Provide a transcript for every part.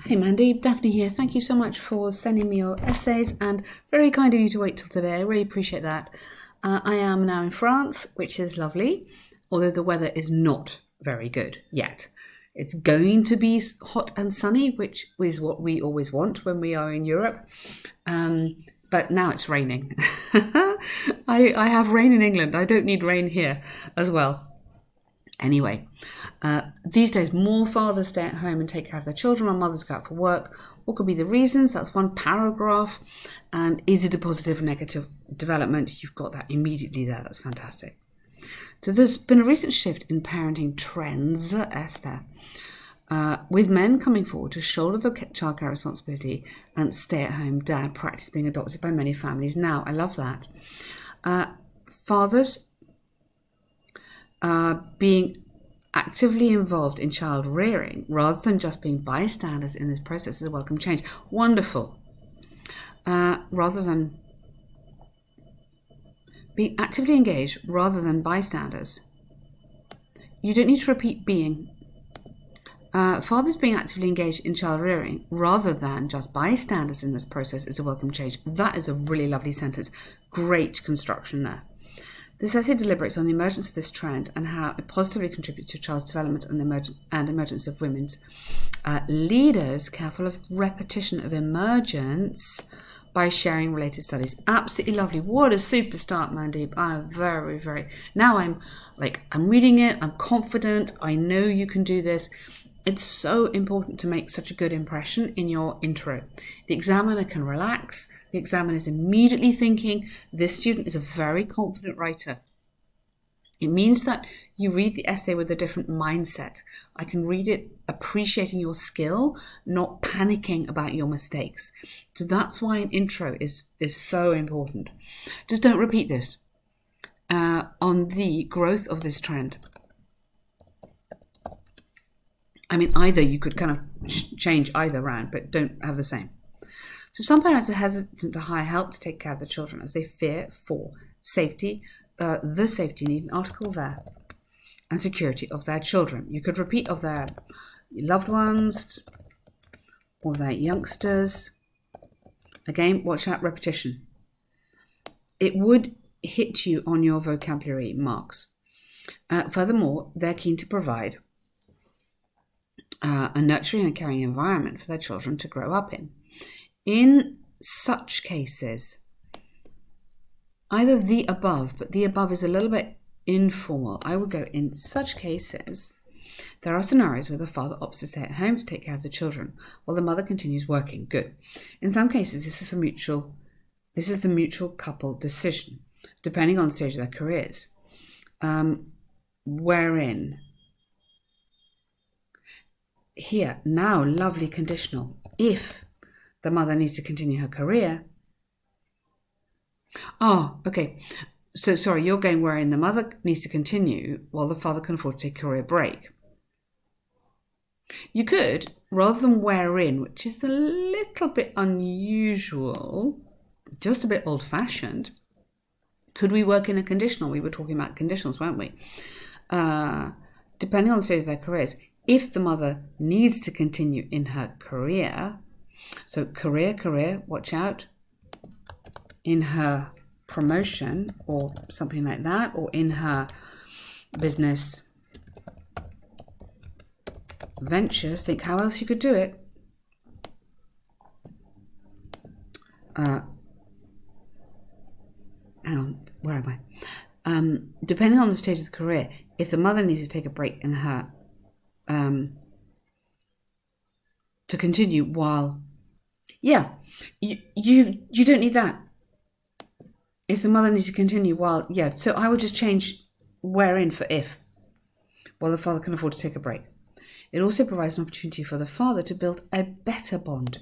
Hey Mandeep, Daphne here. Thank you so much for sending me your essays and very kind of you to wait till today. I really appreciate that. I am now in France, which is lovely, although the weather is not very good yet. It's going to be hot and sunny, which is what we always want when we are in Europe. But now it's raining. I have rain in England. I don't need rain here as well. Anyway, these days more fathers stay at home and take care of their children while mothers go out for work. What could be the reasons? That's one paragraph. And is it a positive or negative development? You've got that immediately there. That's fantastic. So there's been a recent shift in parenting trends, Esther, with men coming forward to shoulder the childcare responsibility and stay-at-home dad practice being adopted by many families now. I love that. Fathers being actively involved in child rearing rather than just being bystanders in this process is a welcome change. Wonderful. Rather than being actively engaged rather than bystanders. You don't need to repeat being. Fathers being actively engaged in child rearing rather than just bystanders in this process is a welcome change. That is a really lovely sentence. Great construction there. This essay deliberates on the emergence of this trend and how it positively contributes to a child's development and emergence of women's leaders, careful of repetition of emergence by sharing related studies. Absolutely lovely. What a super start, Mandeep. I'm very, now I'm reading it, I'm confident, I know you can do this. It's so important to make such a good impression in your intro. The examiner can relax. The examiner is immediately thinking, this student is a very confident writer. It means that you read the essay with a different mindset. I can read it appreciating your skill, not panicking about your mistakes. So that's why an intro is so important. Just don't repeat this on the growth of this trend. I mean, either you could kind of change either round, but don't have the same. So some parents are hesitant to hire help to take care of their children as they fear for safety, the safety need, an article there, and security of their children. You could repeat of their loved ones or their youngsters. Again, watch out, repetition. It would hit you on your vocabulary marks. Furthermore, they're keen to provide a nurturing and caring environment for their children to grow up in. In such cases, either the above, but the above is a little bit informal. I would go, in such cases, there are scenarios where the father opts to stay at home to take care of the children while the mother continues working. Good. In some cases, this is the mutual couple decision, depending on the stage of their careers, wherein here, now, lovely conditional. If the mother needs to continue her career. Oh, okay. So, sorry, you're going wherein the mother needs to continue while the father can afford to take a career break. You could, rather than wherein, which is a little bit unusual, just a bit old-fashioned, could we work in a conditional? We were talking about conditionals, weren't we? Depending on the state of their careers. If the mother needs to continue in her career, so career, watch out, in her promotion or something like that, or in her business ventures, think how else you could do it. Hang on, where am I? Depending on the stage of the career, if the mother needs to take a break in her to continue while, you don't need that. If the mother needs to continue while, so I would just change wherein for if, while the father can afford to take a break. It also provides an opportunity for the father to build a better bond.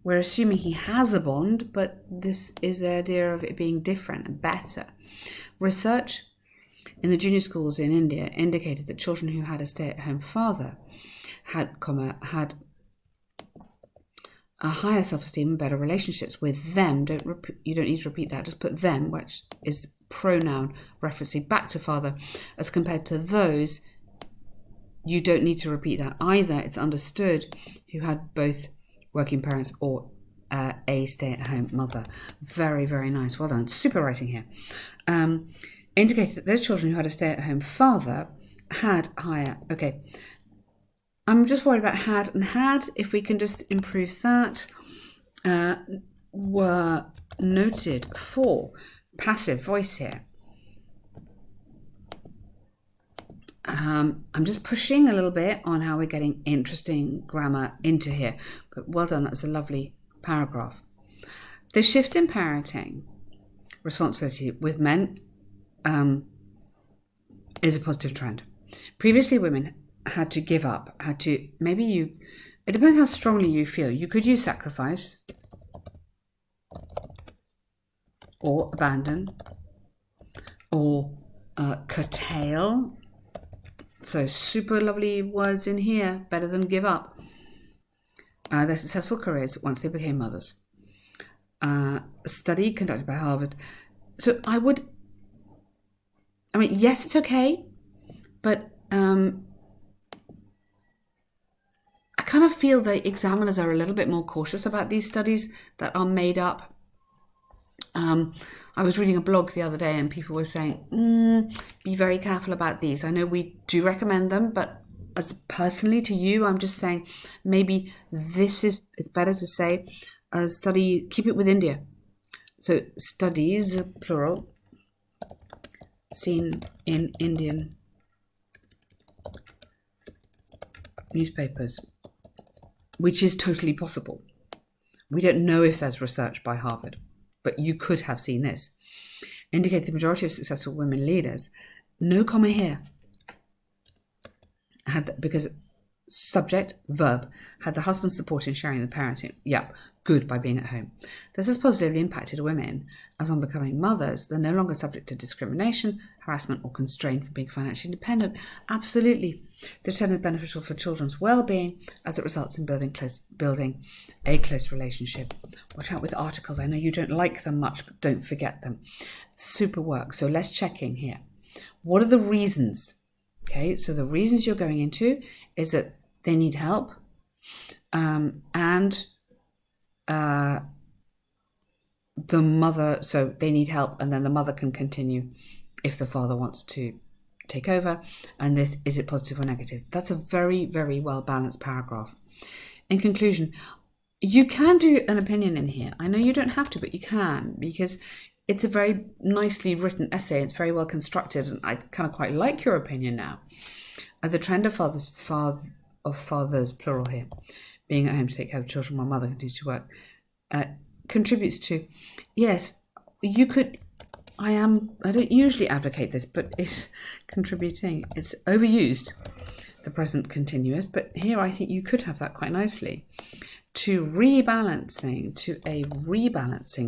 We're assuming he has a bond, but this is the idea of it being different and better. Research in the junior schools in India indicated that children who had a stay-at-home father had a higher self-esteem and better relationships with them. You don't need to repeat that. Just put them, which is pronoun referencing back to father, as compared to those you don't need to repeat that either. It's understood who had both working parents or a stay-at-home mother. Very, very nice. Well done. Super writing here. Indicated that those children who had a stay-at-home father had higher... Okay. I'm just worried about had and had. If we can just improve that. Were noted for passive voice here. I'm just pushing a little bit on how we're getting interesting grammar into here. But well done. That's a lovely paragraph. The shift in parenting responsibility with men is a positive trend. Previously, women had to give up, it depends how strongly you feel. You could use sacrifice or abandon or curtail. So super lovely words in here, better than give up. Their successful careers once they became mothers. A study conducted by Harvard. So yes, it's okay, but I kind of feel the examiners are a little bit more cautious about these studies that are made up. I was reading a blog the other day and people were saying, be very careful about these. I know we do recommend them, but as personally to you, I'm just saying maybe it's better to say a study, keep it with India. So studies, plural, seen in Indian newspapers, which is totally possible. We don't know if there's research by Harvard, but you could have seen this. Indicate the majority of successful women leaders, no comma here, because subject, verb, had the husband's support in sharing the parenting. Yep, good by being at home. This has positively impacted women as on becoming mothers, they're no longer subject to discrimination, harassment or constraint for being financially independent. Absolutely. The trend is beneficial for children's well-being as it results in building a close relationship. Watch out with articles. I know you don't like them much, but don't forget them. Super work. So let's check in here. What are the reasons? Okay, so the reasons you're going into is that they need help and the mother, so they need help and then the mother can continue if the father wants to take over. And this, is it positive or negative? That's a very, very well balanced paragraph. In conclusion, you can do an opinion in here. I know you don't have to, but you can, because it's a very nicely written essay. It's very well constructed, and I kind of quite like your opinion now. The trend of fathers, plural here, being at home to take care of children while mother continues to work, contributes to, yes, you could, I don't usually advocate this, but it's contributing. It's overused, the present continuous, but here I think you could have that quite nicely. To a rebalancing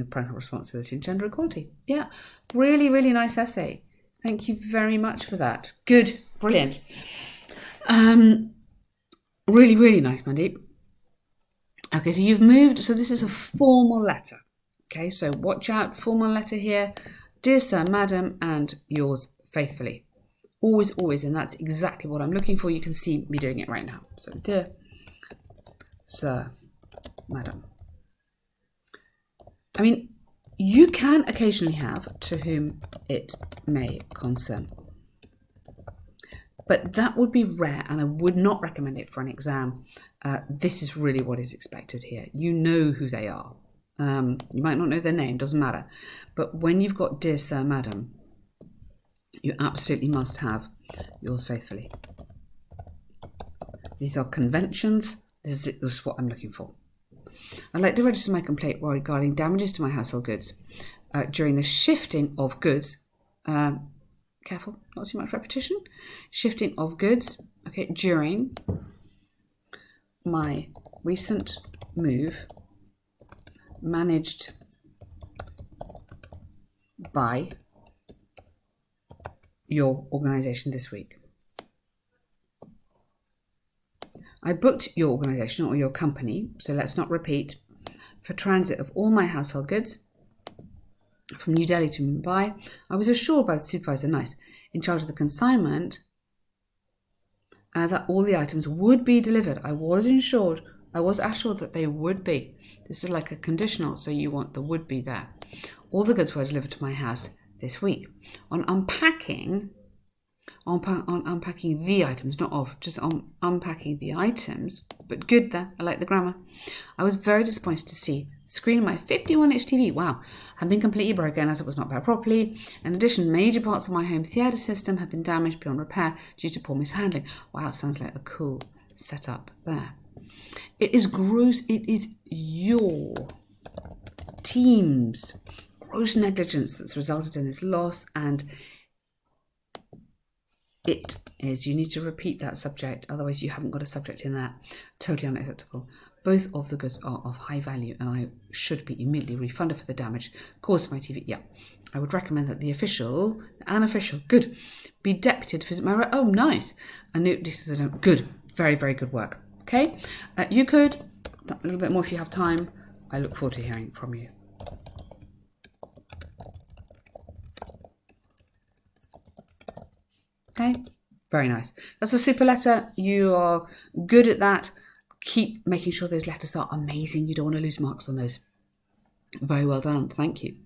of parental responsibility and gender equality. Yeah, really, really nice essay. Thank you very much for that. Good, brilliant. Really, really nice, Mandeep. Okay, so you've moved, so this is a formal letter. Okay, so watch out, formal letter here. Dear Sir, Madam, and yours faithfully. Always, always, and that's exactly what I'm looking for. You can see me doing it right now. So, dear Sir, Madam. I mean, you can occasionally have to whom it may concern. But that would be rare, and I would not recommend it for an exam. This is really what is expected here. You know who they are. You might not know their name, doesn't matter. But when you've got Dear Sir, Madam, you absolutely must have yours faithfully. These are conventions. This is what I'm looking for. I'd like to register my complaint regarding damages to my household goods during the shifting of goods. Careful, not too much repetition. Shifting of goods, okay, during my recent move managed by your organisation this week. I booked your organisation or your company, so let's not repeat, for transit of all my household goods from New Delhi to Mumbai. I was assured by the supervisor, nice, in charge of the consignment that all the items would be delivered. I was assured that they would be. This is like a conditional, so you want the would be there. All the goods were delivered to my house this week. On unpacking the items, not of, just on unpacking the items, but good there, I like the grammar. I was very disappointed to see the screen of my 51-inch TV, wow, had been completely broken as it was not powered properly. In addition, major parts of my home theatre system have been damaged beyond repair due to poor mishandling. Wow, sounds like a cool setup there. It is gross, it is your team's gross negligence that's resulted in this loss, and it is, you need to repeat that subject, otherwise you haven't got a subject in that. Totally unacceptable. Both of the goods are of high value and I should be immediately refunded for the damage caused to my TV. Yeah, I would recommend that an official, good, be deputed to visit my, oh nice, I knew this is good, very, very good work. Okay, you could, a little bit more if you have time. I look forward to hearing from you. Okay, very nice. That's a super letter. You are good at that. Keep making sure those letters are amazing. You don't want to lose marks on those. Very well done. Thank you.